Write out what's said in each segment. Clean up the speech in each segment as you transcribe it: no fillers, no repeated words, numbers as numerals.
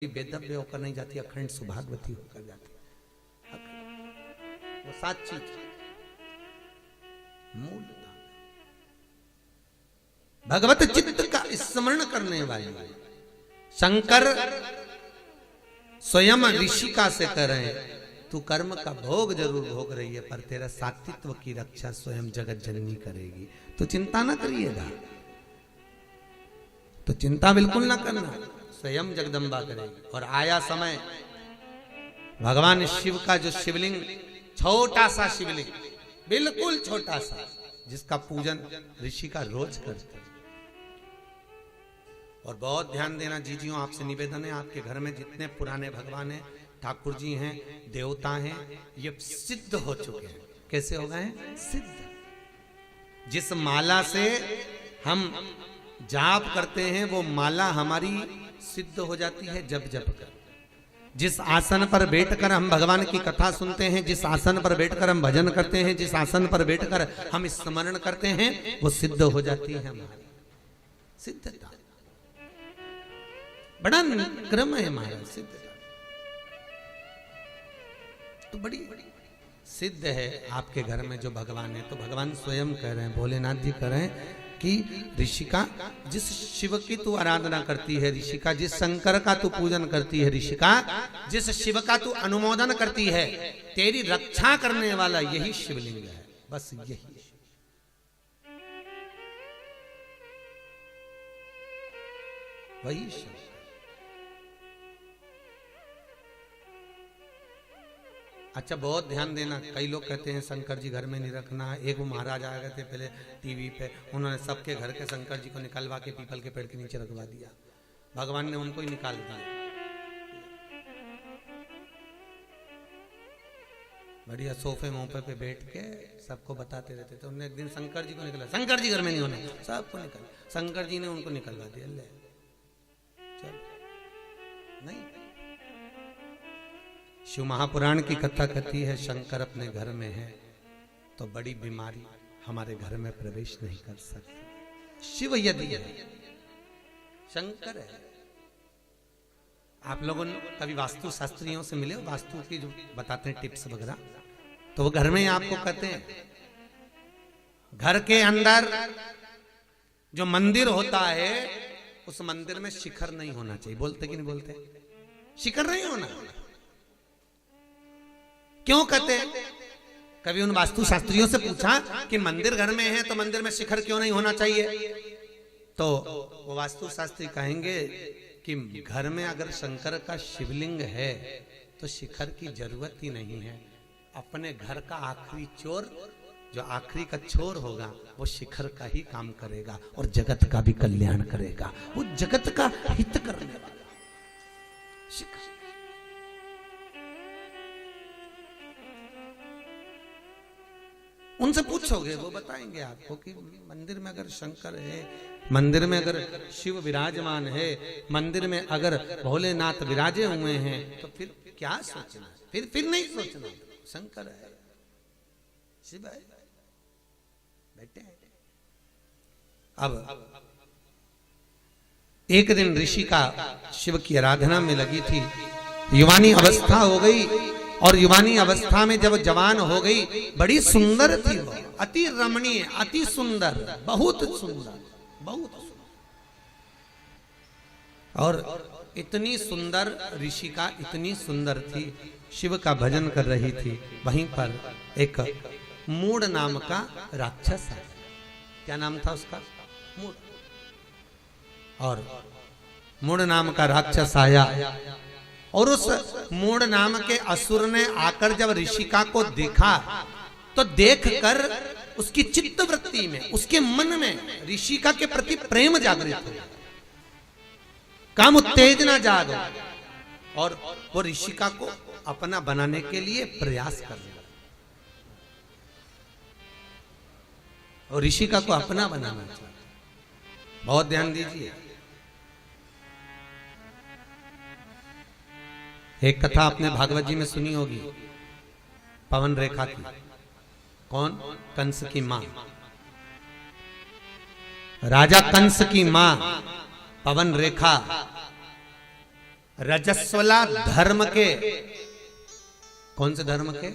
वेदव्य होकर नहीं जाती, अखंड सुभागवती होकर जाती। वो 7 चीज मूल भगवत चित्त का स्मरण करने वाली शंकर स्वयं ऋषिका से कह रहे हैं, तू कर्म का भोग जरूर भोग रही है पर तेरा सात्वित्व की रक्षा स्वयं जगत जननी करेगी, तो चिंता ना करिएगा, तो चिंता बिल्कुल ना करना, स्वयं जगदम्बा करेगी। और आया समय भगवान शिव का जो शिवलिंग, छोटा सा शिवलिंग, बिल्कुल छोटा सा, जिसका पूजन ऋषि का रोज करते। और बहुत ध्यान देना जीजियों, आपसे निवेदन है, आपके घर में जितने पुराने भगवान हैं, ठाकुर जी हैं, देवता हैं, ये सिद्ध हो चुके हैं। कैसे हो गए हैं? सिद्ध। जिस माला से हम जाप करते हैं वो माला हमारी सिद्ध हो जाती है जब जप कर। जिस आसन पर बैठकर हम भगवान की कथा सुनते हैं, जिस आसन पर बैठकर हम भजन करते हैं, जिस आसन पर बैठकर हम स्मरण करते हैं, वो सिद्ध हो जाती है हमारी सिद्धता। बड़ा क्रम है हमारा सिद्धता, तो बड़ी सिद्ध है आपके घर में जो भगवान है। तो भगवान स्वयं कह रहे हैं, भोलेनाथ जी कह रहे हैं कि ऋषिका, जिस शिव की तू आराधना करती है ऋषिका, जिस शंकर का तू पूजन करती है ऋषिका, जिस शिव का तू अनुमोदन करती है, तेरी रक्षा करने वाला यही शिवलिंग है, बस यही। वही शिव। अच्छा, बहुत ध्यान देना, कई लोग कहते हैं शंकर जी घर में नहीं रखना। एक वो महाराज आ गए थे पहले टीवी पे, उन्होंने सबके घर के शंकर जी को निकलवा के पीपल के पेड़ के नीचे रखवा दिया, भगवान ने उनको ही निकाल दिया। बढ़िया सोफे मोफे पे बैठ के सबको बताते रहते थे। उन्होंने एक दिन शंकर जी को निकला, शंकर जी घर में नहीं होना, सबको निकल, शंकर जी ने उनको निकलवा दिया। ले चल, नहीं, शिव महापुराण की कथा कहती है शंकर अपने घर में है तो बड़ी बीमारी हमारे घर में प्रवेश नहीं कर सकती। शिव यदि है, शंकर है। आप लोगों ने कभी वास्तु शास्त्रियों से मिले, वास्तु की जो बताते हैं टिप्स वगैरह, तो वो घर में आपको कहते हैं घर के अंदर जो मंदिर होता है उस मंदिर में शिखर नहीं होना चाहिए। बोलते कि नहीं बोलते? शिखर नहीं होना। क्यों कहते? कभी उन वास्तु शास्त्रियों से पूछा कि मंदिर घर में है तो मंदिर में शिखर क्यों नहीं होना चाहिए? तो वो वास्तु शास्त्री कहेंगे कि घर में अगर शंकर का शिवलिंग है तो शिखर की जरूरत ही नहीं है। अपने घर का आखिरी चोर, जो आखिरी का चोर होगा, वो शिखर का ही काम करेगा और जगत का भी कल्याण करेगा। वो जगत का हित करने वाला शिखर। उनसे पूछोगे वो बताएंगे आपको कि मंदिर में अगर शंकर है, मंदिर में अगर शिव विराजमान है, मंदिर में अगर भोलेनाथ विराजे हुए हैं, तो फिर क्या सोचना? फिर नहीं सोचना, शंकर है, शिव है, बैठे हैं। अब एक दिन ऋषि का शिव की आराधना में लगी थी, युवानी अवस्था हो गई, और युवानी अवस्था में जब जवान हो गई, बड़ी सुंदर थी वो, अति रमणीय, अति सुंदर, बहुत सुंदर, बहुत सुंदर। और इतनी सुंदर ऋषिका, इतनी सुंदर थी, शिव का भजन कर रही थी। वहीं पर एक मूड नाम का राक्षस है। क्या नाम था उसका? मूड। और मूड नाम का राक्षस आया और उस मूड नाम के असुर ने आकर जब ऋषिका को देखा तो देखकर उसकी चित्त वृत्ति में, उसके मन में ऋषिका के प्रति प्रेम जागृत हो, काम उत्तेजना जाग, और वो ऋषिका को अपना बनाने के लिए प्रयास कर रहा, और ऋषिका को अपना बनाना चाहिए। बहुत ध्यान दीजिए, एक कथा आपने भागवत जी में सुनी होगी, पवन रेखा की। कौन? कंस की मां, राजा कंस की मां पवन रेखा रजस्वला धर्म के, कौन से धर्म के?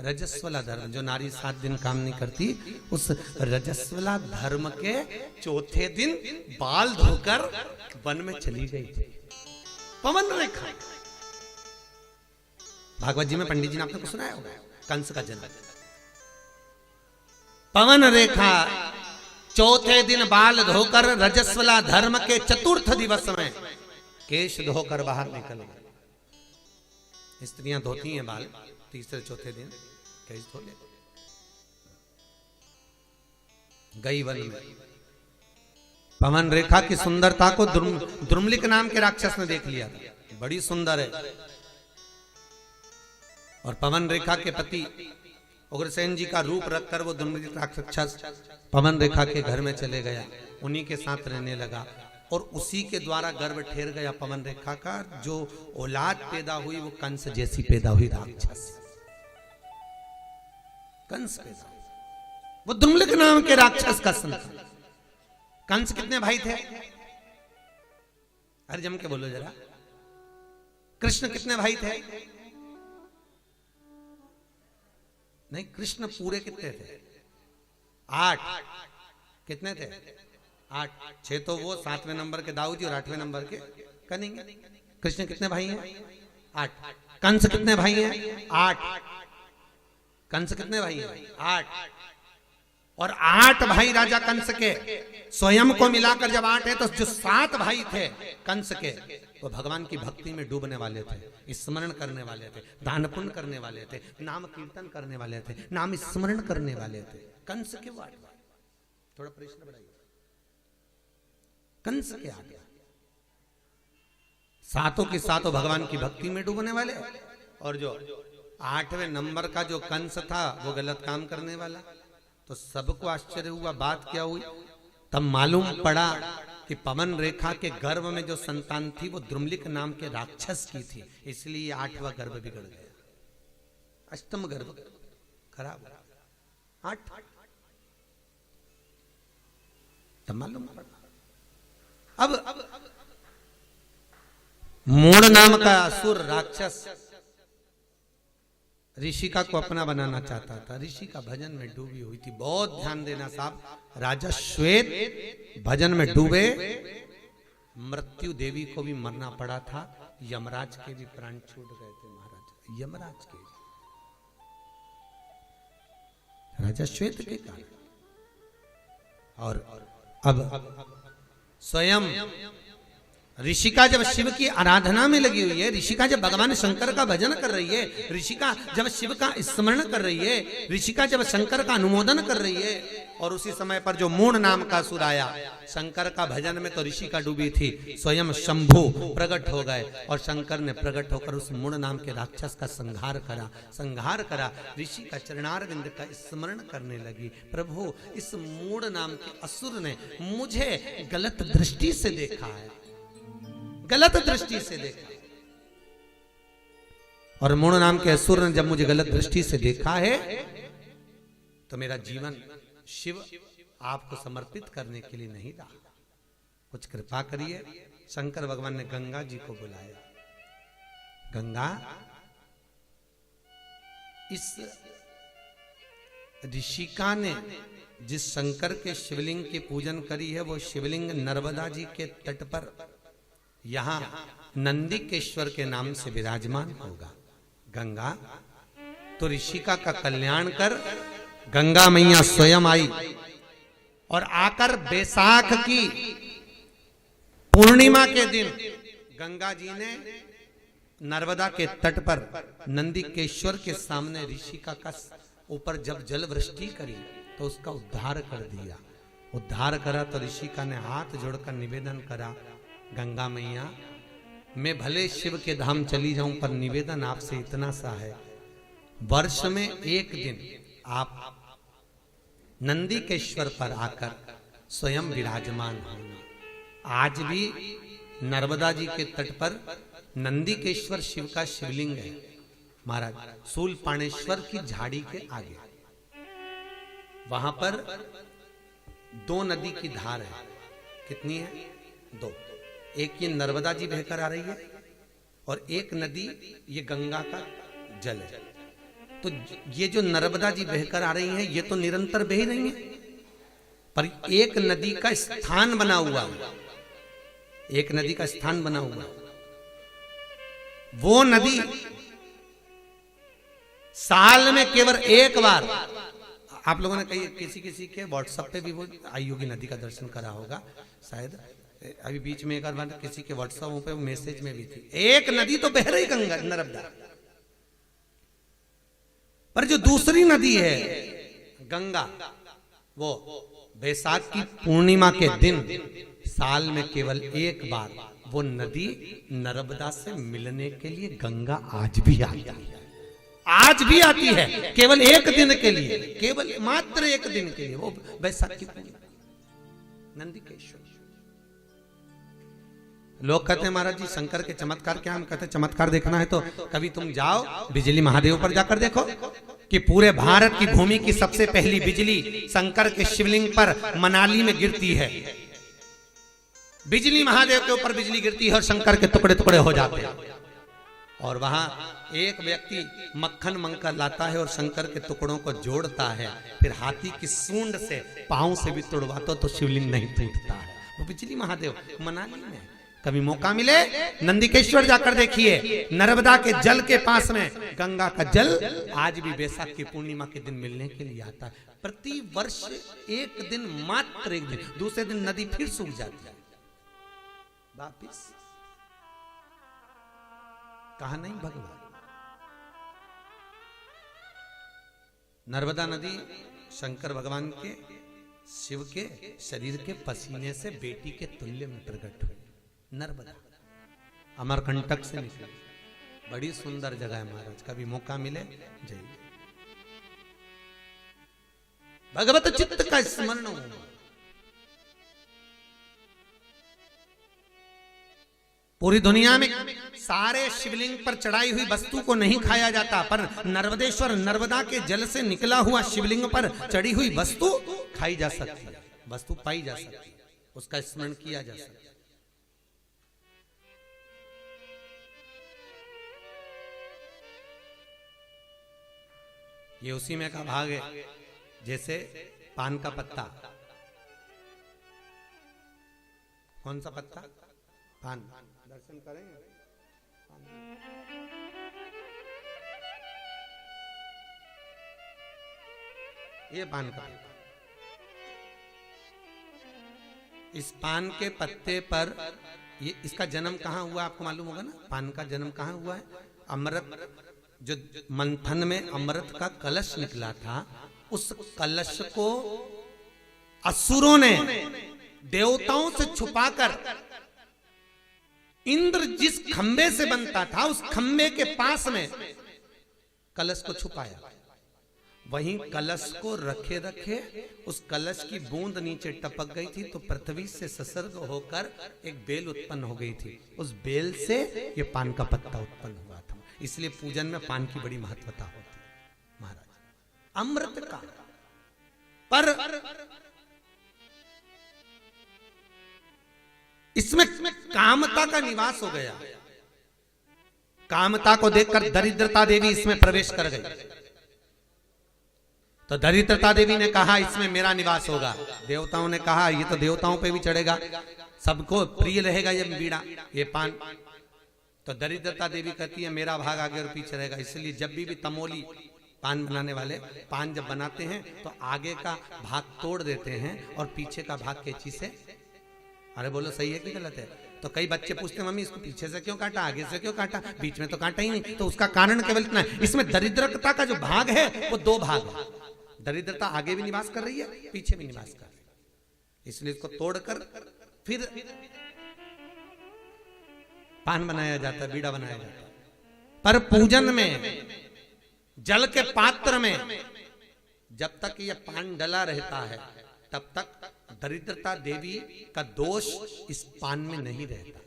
रजस्वला धर्म, जो नारी 7 दिन काम नहीं करती, उस रजस्वला धर्म के चौथे दिन बाल धोकर वन में चली गई थी। पवन रेखा, भागवत जी में पंडित जी ने आपने को सुनाया होगा, कंस का जन्म। पवन रेखा चौथे दिन बाल धोकर रजस्वला धर्म के चतुर्थ दिवस में केश धोकर बाहर निकल गए। स्त्रियां धोती हैं बाल तीसरे चौथे दिन, केश धो ले गई वन में। पवन रेखा की सुंदरता को द्रुमलिक नाम के राक्षस ने देख लिया, बड़ी सुंदर है। और पवन रेखा के पति उग्रसेन जी का रूप रखकर वो द्रुमलिक राक्षस पवन रेखा के घर में चले गया, उन्हीं के साथ रहने लगा और उसी के द्वारा गर्भ ठेर गया पवन रेखा का। जो औलाद पैदा हुई वो कंस जैसी पैदा हुई, राक्षस कंस पैदा, वो द्रुमलिक नाम के राक्षस का संतान। कंस कितने भाई थे? अरे जम के बोलो जरा। कृष्ण कितने भाई थे? नहीं, कृष्ण पूरे कितने थे? 8। कितने थे? 8। 6 तो वो, 7वें नंबर के दाऊद जी और 8वें नंबर के कनिंग। कृष्ण कितने भाई हैं? 8। कंस कितने भाई हैं? 8। कंस कितने भाई हैं? 8। और 8 भाई राजा कंस के स्वयं को मिलाकर जब 8 है, तो जो 7 भाई थे कंस के, वो भगवान की भक्ति में डूबने वाले थे, स्मरण करने वाले थे, दान पुण्य करने वाले थे, नाम कीर्तन करने वाले थे, नाम स्मरण करने वाले थे। कंस के 8 भाई, थोड़ा प्रश्न बढ़ाइए, कंस के 8 सातों के सातों भगवान की भक्ति में डूबने वाले। और जो 8वें नंबर का जो कंस था वो गलत काम करने वाला। तो सबको आश्चर्य हुआ, बात क्या हुई? तब मालूम पड़ा कि पवन रेखा के गर्भ में जो संतान थी वो द्रुमलिक नाम के राक्षस की थी, इसलिए 8वां गर्भ बिगड़ गया, अष्टम गर्भ खराब। 8 तब मालूम पड़ा। अब मूढ़ नाम का असुर राक्षस ऋषिका को अपना बनाना चाहता था। ऋषिका भजन में डूबी हुई थी। बहुत ध्यान देना साहब, राजा श्वेत भजन में डूबे, मृत्यु देवी को भी मरना पड़ा था, यमराज के भी प्राण छूट गए थे महाराज, यमराज के, राजा श्वेत के कारण। और अब स्वयं ऋषिका जब शिव की आराधना में लगी हुई है, ऋषिका जब भगवान शंकर का भजन कर रही है, ऋषिका जब शिव का स्मरण कर रही है, ऋषिका जब शंकर का अनुमोदन कर रही है, और उसी समय पर जो मूढ़ नाम का असुर आया शंकर का भजन में, तो ऋषिका डूबी थी, स्वयं शंभु प्रकट हो गए और शंकर ने प्रकट होकर उस मूढ़ नाम के राक्षस का संहार करा। ऋषि का चरणारविंद का स्मरण करने लगी, प्रभु इस मूढ़ नाम के असुर ने मुझे गलत दृष्टि से देखा है, गलत दृष्टि से देखा। और मूढ़ नाम के असुर ने जब मुझे गलत दृष्टि से देखा है, तो मेरा जीवन शिव आपको समर्पित करने के लिए नहीं रहा, कुछ कृपा करिए। शंकर भगवान ने गंगा जी को बुलाया। गंगा, इस ऋषिका ने जिस शंकर के शिवलिंग की पूजन करी है, वो शिवलिंग नर्मदा जी के तट पर यहां नंदिकेश्वर के नाम से विराजमान होगा। गंगा, तो ऋषिका का कल्याण कर। गंगा मैया स्वयं आई और आकर बैसाख की पूर्णिमा के दिन गंगा जी ने नर्मदा के तट पर नंदिकेश्वर के सामने ऋषिका का ऊपर जब जल वृष्टि करी तो उसका उद्धार कर दिया। उद्धार करा तो ऋषिका ने हाथ जोड़कर निवेदन करा, गंगा मैया मैं भले शिव के धाम चली जाऊं, पर निवेदन आपसे इतना सा है, वर्ष में एक दिन आप नंदिकेश्वर पर आकर स्वयं विराजमान होना। आज भी नर्मदा जी के तट पर नंदिकेश्वर शिव का शिवलिंग है महाराज, शूलपाणेश्वर की झाड़ी के आगे। वहां पर 2 नदी की धार है। कितनी है? 2। एक ये नर्मदा जी बहकर आ रही है और एक नदी ये गंगा का जल है। तो ये जो नर्मदा जी बहकर आ रही हैं ये तो निरंतर बह रही हैं, पर एक नदी का स्थान बना हुआ है, एक नदी का स्थान बना हुआ है। वो नदी साल में केवल एक बार, आप लोगों ने कहीं किसी के व्हाट्सएप पे भी वो आई होगी, नदी का दर्शन करा होगा शायद, अभी बीच में एक बार किसी के व्हाट्सएप पे मैसेज में भी थी। एक नदी तो बह रही गंगा नर्मदा, पर जो दूसरी नदी है गंगा, वो बैसाख की पूर्णिमा के दिन साल में केवल एक बार वो नदी नर्मदा से मिलने के लिए गंगा आज भी आती है, आज भी आती है, केवल एक दिन के लिए, केवल मात्र एक दिन के लिए, वो बैसाख की पूर्णिमा नंदिकेश्वर। लोग कहते हैं महाराज जी शंकर के चमत्कार क्या? हम कहते हैं चमत्कार देखना है तो कभी तुम जाओ बिजली महादेव पर जाकर देखो कि पूरे भारत की भूमि की सबसे पहली बिजली शंकर के शिवलिंग पर मनाली में गिरती है। बिजली महादेव के ऊपर बिजली गिरती है और शंकर के टुकड़े टुकड़े हो जाते हैं, और वहां एक व्यक्ति मक्खन मंकर लाता है और शंकर के टुकड़ों को जोड़ता है, फिर हाथी की सूंड से पांव से भी तोड़वाता तो शिवलिंग नहीं टूटता है। वो बिजली महादेव मनाली में। कभी मौका मिले नंदिकेश्वर जाकर देखिए, नर्मदा के जल के पास में गंगा का जल आज भी बैसाख की पूर्णिमा के दिन मिलने के लिए आता है। प्रति वर्ष एक दिन, मात्र एक दिन, दूसरे दिन नदी फिर सूख जाती है वापिस। कहा नहीं भगवान? नर्मदा नदी शंकर भगवान के, शिव के शरीर के पसीने से बेटी के तुल्य में प्रकट हुई। नर्मदा अमरकंटक से निकली, बड़ी सुंदर जगह है महाराज, कभी मौका मिले जाइए। भगवत चित्त का स्मरण हो। पूरी दुनिया में सारे शिवलिंग पर चढ़ाई हुई वस्तु को नहीं खाया जाता, पर नर्मदेश्वर नर्मदा के जल से निकला हुआ शिवलिंग पर चढ़ी हुई वस्तु खाई जा सकती है, वस्तु पाई जा सकती है, उसका स्मरण किया जा सकता है। ये उसी में का भाग है, जैसे पान का पत्ता, कौन सा पत्ता? पान। दर्शन करेंगे ये पान का पत्ता। इस पान के पत्ते पर ये, इसका जन्म कहाँ हुआ आपको मालूम होगा ना? पान का जन्म कहाँ हुआ है? अमृत, जो मंथन में अमृत का कलश निकला था, उस कलश को असुरों ने देवताओं से छुपाकर इंद्र जिस खंबे से बनता था उस खंबे के पास में कलश को छुपाया। वहीं कलश को रखे रखे उस कलश की बूंद नीचे टपक गई थी, तो पृथ्वी से संसर्ग होकर एक बेल उत्पन्न हो गई थी। उस बेल से ये पान का पत्ता उत्पन्न हुआ था। इसलिए पूजन में पान की बड़ी महत्वता होती है महाराज। अमृत का पर इसमें कामता का निवास हो गया। कामता को देखकर दरिद्रता देवी इसमें प्रवेश कर गई। तो दरिद्रता देवी ने कहा इसमें मेरा निवास होगा। देवताओं ने कहा ये तो देवताओं पे भी चढ़ेगा, सबको प्रिय रहेगा ये बीड़ा, ये पान। तो दरिद्रता देवी कहती है मेरा भाग आगे और पीछे रहेगा। इसलिए जब भी तमोली पान बनाने वाले पान जब बनाते हैं तो आगे का भाग तोड़ देते हैं और पीछे का भाग कैंची से, अरे बोलो सही है कि गलत है? तो कई बच्चे पूछते हैं मम्मी इसको पीछे से क्यों काटा, आगे से क्यों काटा, बीच में तो काटा ही नहीं। तो उसका कारण केवल इतना है, इसमें दरिद्रता का जो भाग है वो दो भाग है। दरिद्रता आगे भी निवास कर रही है, पीछे भी निवास कर रही है। इसलिए इसको तोड़कर फिर पान बनाया जाता है, बीड़ा बनाया जाता है। पर पूजन में जल के पात्र में जब तक ये पान डला रहता है तब तक दरिद्रता देवी का दोष इस पान में नहीं रहता।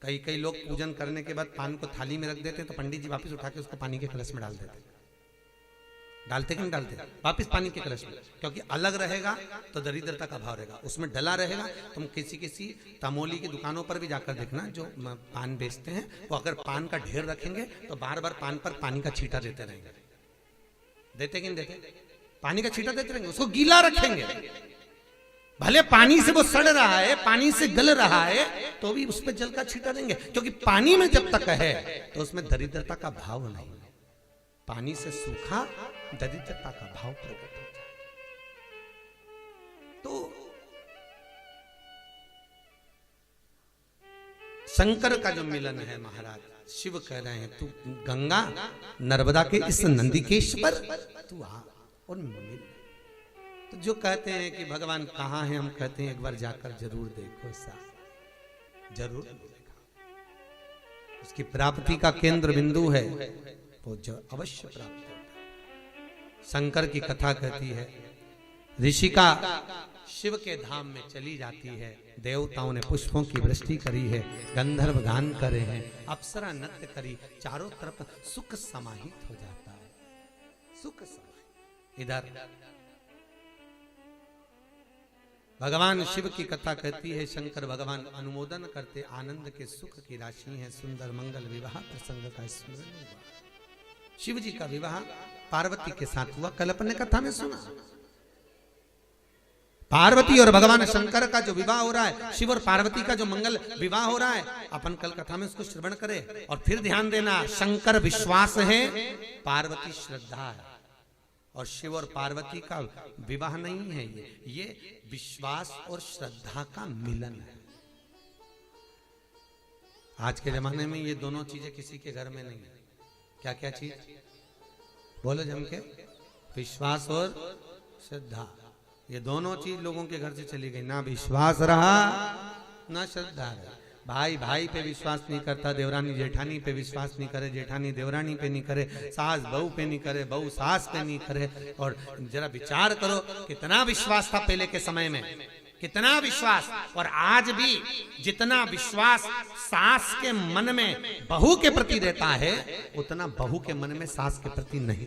कई कई लोग पूजन करने के बाद पान को थाली में रख देते हैं, तो पंडित जी वापस उठा के उसको पानी के कलश में डाल देते हैं। डालते कि नहीं डालते? वापिस पानी के कलश में, क्योंकि अलग रहेगा तो दरिद्रता का भाव रहेगा, उसमें डला रहेगा। तुम किसी तमोली की दुकानों पर भी जाकर देखना, जो पान बेचते हैं, वो अगर पान का ढेर रखेंगे तो बार बार पान पर पानी का छींटा देते रहेंगे। देते कि नहीं देते? पानी का छींटा देते रहेंगे, उसको गीला रखेंगे। भले पानी से वो सड़ रहा है, पानी से गल रहा है, तो भी उस पर जल का छींटा देंगे, क्योंकि पानी में जब तक है तो उसमें दरिद्रता का भाव नहीं। पानी से सूखा दरिद्रता का भाव प्रकट हो जाए। तो शंकर का जो मिलन है महाराज, शिव कह रहे हैं तू गंगा नर्मदा के इस नंदिकेश्वर तू आ और मिल। तो जो कहते हैं कि भगवान कहाँ है, हम कहते हैं एक बार जाकर जरूर देखो साहब, जरूर देखा। उसकी प्राप्ति का केंद्र बिंदु है, वो जो अवश्य प्राप्त होता है। शंकर की कथा कहती है, ऋषिका शिव के धाम में चली जाती है, देवताओं ने पुष्पों की वृष्टि करी है, गंधर्व गान करे हैं, अप्सरा नृत्य करी, चारों तरफ सुख समाहित हो जाता है, सुख समाहित। इधर भगवान शिव की कथा कहती है, शंकर भगवान अनुमोदन करते, आनंद के सुख की राशि है, सुंदर मंगल विवाह प्रसंग का स्मरण हुआ। शिव जी का विवाह पार्वती के साथ हुआ, कल अपने कथा में सुना। पार्वती और भगवान शंकर का जो विवाह हो रहा है, शिव और पार्वती का जो मंगल विवाह हो रहा है, अपन कल कथा में उसको श्रवण करें। और फिर ध्यान देना, शंकर विश्वास है, पार्वती श्रद्धा है, और शिव और पार्वती का विवाह नहीं है, ये विश्वास और श्रद्धा का मिलन है। आज के जमाने में ये दोनों चीजें किसी के घर में नहीं है। क्या क्या चीज बोलो जम के? विश्वास और श्रद्धा, ये दोनों चीज लोगों के घर से चली गई। ना विश्वास रहा ना श्रद्धा रहा। भाई भाई पे विश्वास नहीं करता, देवरानी जेठानी पे विश्वास नहीं करे, जेठानी देवरानी पे नहीं करे, सास बहू पे नहीं करे, बहू सास पे नहीं करे। और जरा विचार करो, कितना विश्वास था पहले के समय में, कितना विश्वास। और आज भी जितना विश्वास सास के मन में बहू के प्रति रहता है, उतना बहू के मन में सास के प्रति नहीं।